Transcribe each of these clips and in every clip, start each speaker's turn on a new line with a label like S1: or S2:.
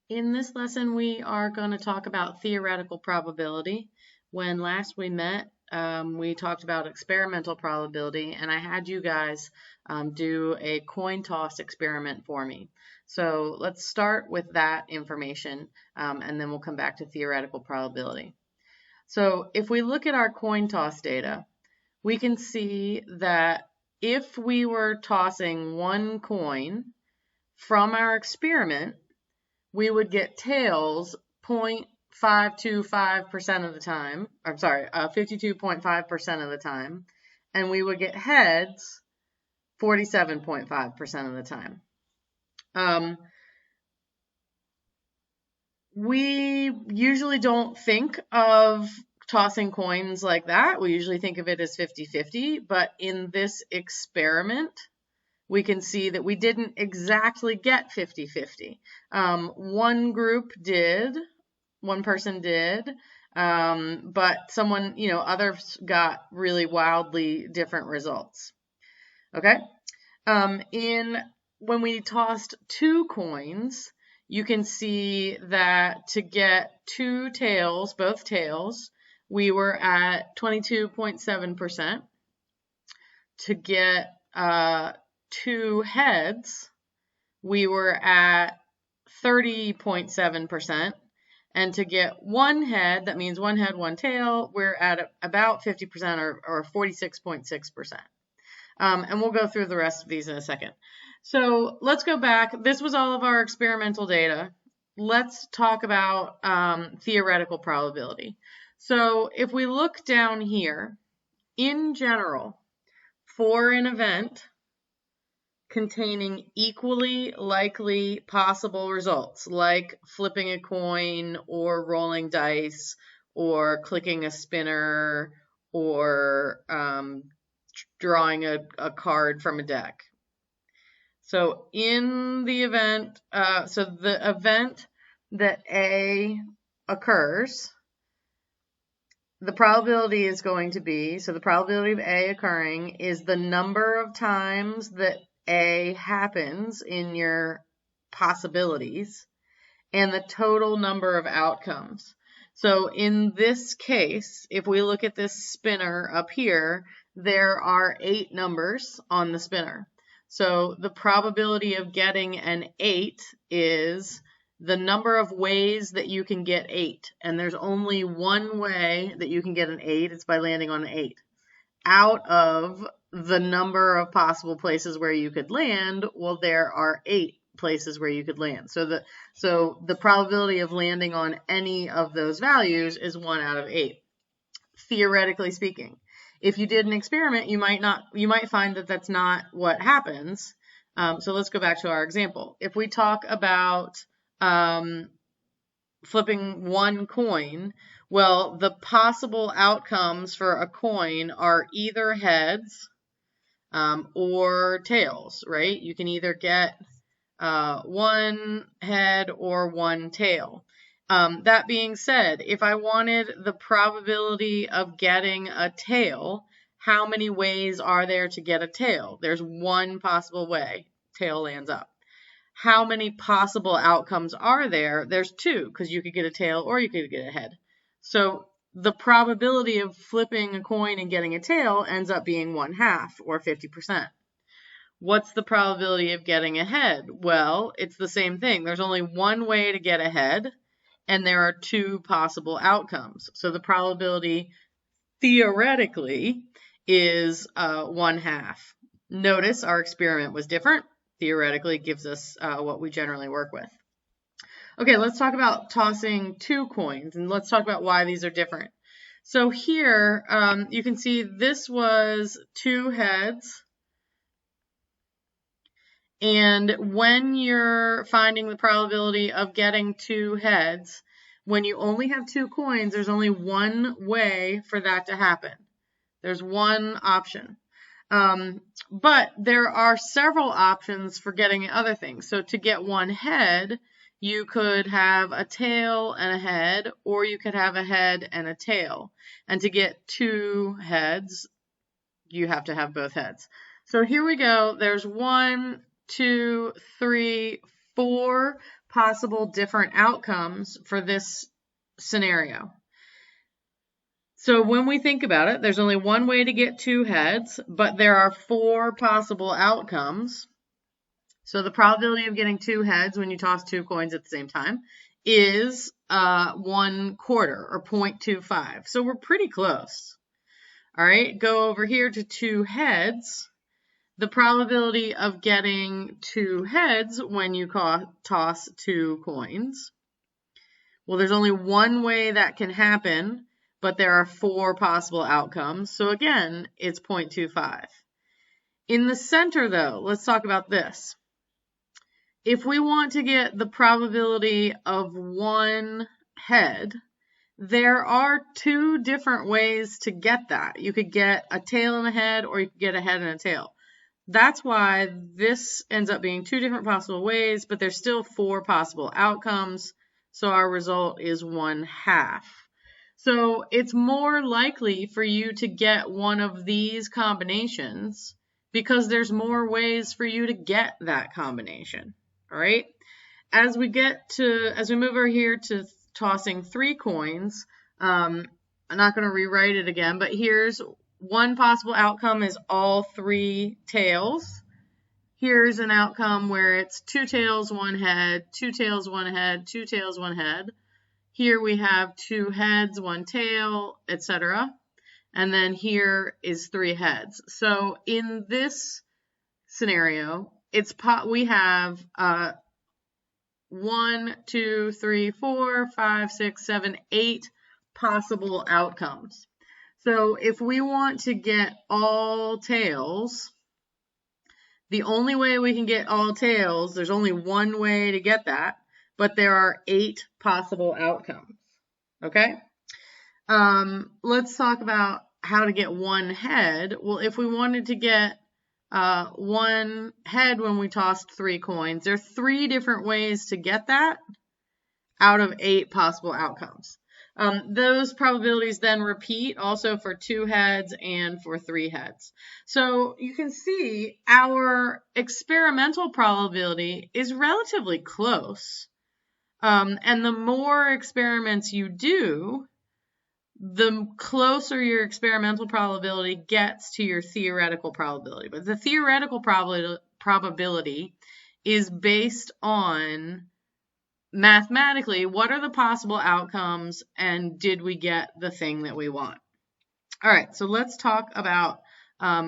S1: In this lesson, we are going to talk about theoretical probability. When last we met, we talked about experimental probability, and I had you guys do a coin toss experiment for me. So let's start with that information, and then we'll come back to theoretical probability. So if we look at our coin toss data, we can see that if we were tossing one coin from our experiment, we would get tails 0.525% of the time, I'm sorry, 52.5% of the time, and we would get heads 47.5% of the time. We usually don't think of tossing coins like that. We usually think of it as 50-50, but in this experiment, we can see that we didn't exactly get 50-50. One person did, but others got really wildly different results. Okay? When we tossed two coins, you can see that to get two tails, both tails, we were at 22.7%. To get two heads, we were at 30.7%. And to get one head, that means one head, one tail, we're at about 50% or 46.6%. And we'll go through the rest of these in a second. So let's go back. This was all of our experimental data. Let's talk about theoretical probability. So if we look down here, in general, for an event containing equally likely possible results, like flipping a coin or rolling dice or clicking a spinner or drawing a card from a deck. So in the event, the event that A occurs, the probability is going to be, so the probability of A occurring is the number of times that A happens in your possibilities and the total number of outcomes. So in this case, if we look at this spinner up here, there are 8 numbers on the spinner. So the probability of getting an 8 is the number of ways that you can get 8. And there's only one way that you can get an 8. It's by landing on an 8. Out of the number of possible places where you could land, well, there are 8 places where you could land. So the probability of landing on any of those values is 1 out of 8, theoretically speaking. If you did an experiment, you might find that that's not what happens. So let's go back to our example. If we talk about flipping one coin, well, the possible outcomes for a coin are either heads or tails, right? You can either get one head or one tail. That being said, if I wanted the probability of getting a tail, how many ways are there to get a tail? There's one possible way. Tail lands up. How many possible outcomes are there? There's 2, because you could get a tail or you could get a head. So the probability of flipping a coin and getting a tail ends up being 1/2 or 50%. What's the probability of getting a head? Well, it's the same thing. There's only one way to get a head, and there are 2 possible outcomes. So the probability theoretically is 1/2. Notice our experiment was different. Theoretically gives us what we generally work with. Okay, let's talk about tossing 2 coins, and let's talk about why these are different. So here you can see this was 2 heads. And when you're finding the probability of getting 2 heads, when you only have 2 coins, there's only one way for that to happen. There's one option. But there are several options for getting other things. So to get one head, you could have a tail and a head, or you could have a head and a tail. And to get 2 heads, you have to have both heads. So here we go. There's 1, 2, 3, 4 possible different outcomes for this scenario. So when we think about it, there's only one way to get 2 heads, but there are 4 possible outcomes. So the probability of getting 2 heads when you toss 2 coins at the same time is 1/4 or 0.25. So we're pretty close. All right, go over here to 2 heads. The probability of getting 2 heads when you toss 2 coins. Well, there's only one way that can happen, but there are 4 possible outcomes. So again, it's 0.25. In the center, though, let's talk about this. If we want to get the probability of 1 head, there are 2 different ways to get that. You could get a tail and a head, or you could get a head and a tail. That's why this ends up being 2 different possible ways, but there's still 4 possible outcomes. So our result is 1/2. So it's more likely for you to get one of these combinations because there's more ways for you to get that combination. All right. As we move over here to tossing 3 coins, I'm not going to rewrite it again, but here's one possible outcome is all 3 tails. Here's an outcome where it's 2 tails, 1 head, 2 tails, 1 head, 2 tails, 1 head. Here we have 2 heads, 1 tail, etc. And then here is 3 heads. So in this scenario, we have 1, 2, 3, 4, 5, 6, 7, 8 possible outcomes. So if we want to get all tails, the only way we can get all tails, there's only one way to get that, but there are 8 possible outcomes. Okay? Let's talk about how to get 1 head. Well, if we wanted to get 1 head when we tossed 3 coins, there are 3 different ways to get that out of 8 possible outcomes. Those probabilities then repeat also for 2 heads and for 3 heads. So you can see our experimental probability is relatively close. And the more experiments you do, the closer your experimental probability gets to your theoretical probability. But the theoretical probability is based on mathematically, what are the possible outcomes and did we get the thing that we want? All right, so let's talk about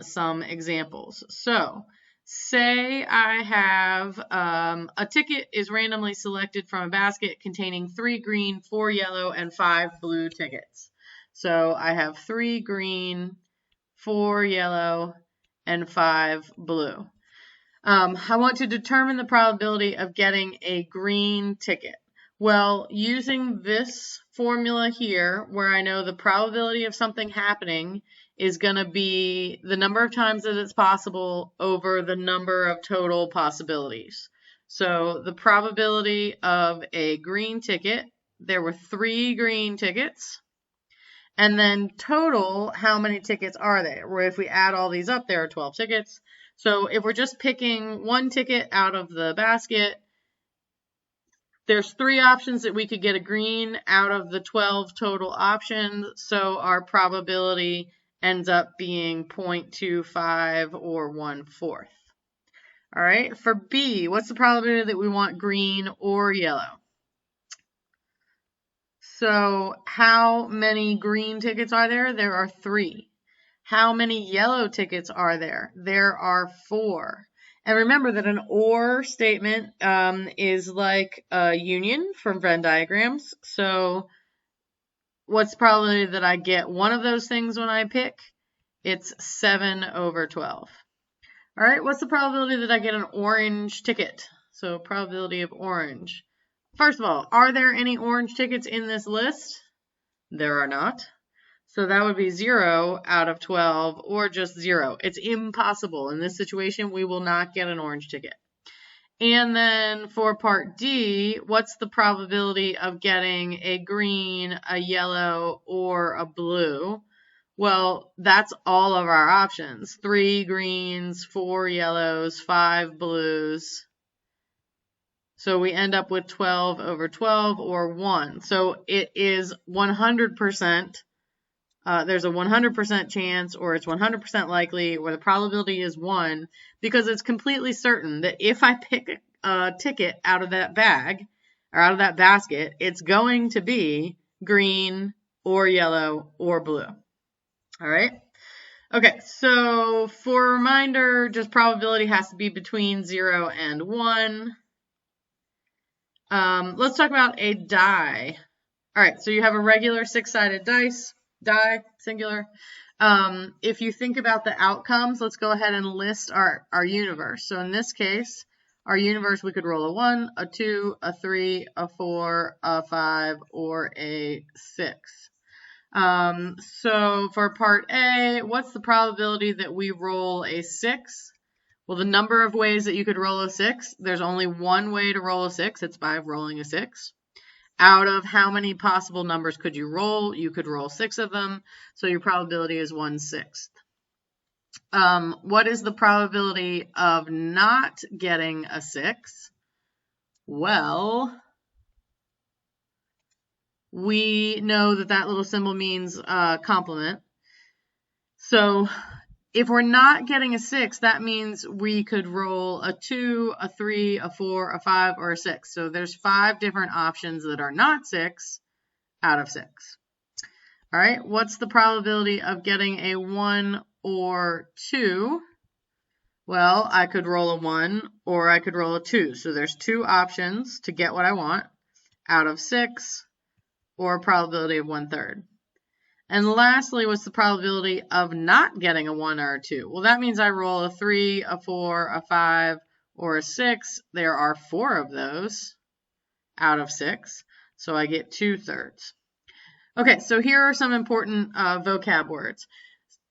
S1: some examples. So say I have a ticket is randomly selected from a basket containing 3 green, 4 yellow, and 5 blue tickets. So I have 3 green, 4 yellow, and 5 blue. I want to determine the probability of getting a green ticket. Well, using this formula here, where I know the probability of something happening is going to be the number of times that it's possible over the number of total possibilities. So the probability of a green ticket, there were 3 green tickets. And then total, how many tickets are there? Where if we add all these up, there are 12 tickets. So if we're just picking 1 ticket out of the basket, there's 3 options that we could get a green out of the 12 total options. So our probability ends up being 0.25 or 1/4. All right, for B, what's the probability that we want green or yellow? So how many green tickets are there? There are 3. How many yellow tickets are there? There are 4. And remember that an OR statement is like a union from Venn diagrams. So what's the probability that I get one of those things when I pick? It's 7/12. All right, what's the probability that I get an orange ticket? So probability of orange. First of all, are there any orange tickets in this list? There are not. So that would be 0/12 or just 0. It's impossible. In this situation, we will not get an orange ticket. And then for part D, what's the probability of getting a green, a yellow, or a blue? Well, that's all of our options. 3 greens, 4 yellows, 5 blues. So we end up with 12 over 12 or 1. So it is 100%. There's a 100% chance, or it's 100% likely, or the probability is 1, because it's completely certain that if I pick a ticket out of that bag, or out of that basket, it's going to be green or yellow or blue. All right? Okay, so for a reminder, just probability has to be between 0 and 1. Let's talk about a die. All right, so you have a regular 6-sided die, singular. If you think about the outcomes, let's go ahead and list our universe. So in this case, our universe, we could roll a 1, a 2, a 3, a 4, a 5, or a 6. So for part A, what's the probability that we roll a 6? Well, the number of ways that you could roll a 6, there's only one way to roll a 6. It's by rolling a 6. Out of how many possible numbers could you roll? You could roll 6 of them, so your probability is 1/6. What is the probability of not getting a 6? Well, we know that that little symbol means complement. So if we're not getting a 6, that means we could roll a 2, a 3, a 4, a 5, or a 6. So there's 5 different options that are not 6 out of 6. All right, what's the probability of getting a 1 or 2? Well, I could roll a 1 or I could roll a 2. So there's 2 options to get what I want out of 6, or a probability of 1/3. And lastly, what's the probability of not getting a 1 or a 2? Well, that means I roll a 3, a 4, a 5, or a 6. There are 4 of those out of 6, so I get 2/3. Okay, so here are some important vocab words.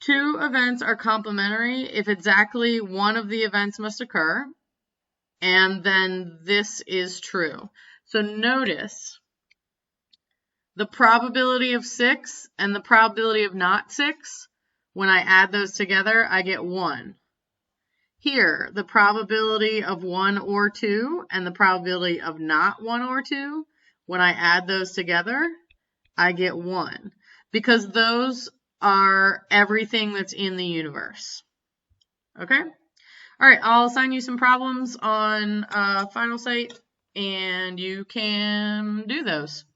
S1: 2 events are complementary if exactly one of the events must occur, and then this is true. So notice the probability of 6 and the probability of not 6, when I add those together, I get 1. Here, the probability of 1 or 2 and the probability of not 1 or 2, when I add those together, I get 1. Because those are everything that's in the universe. Okay? All right, I'll assign you some problems on Final Sight, and you can do those.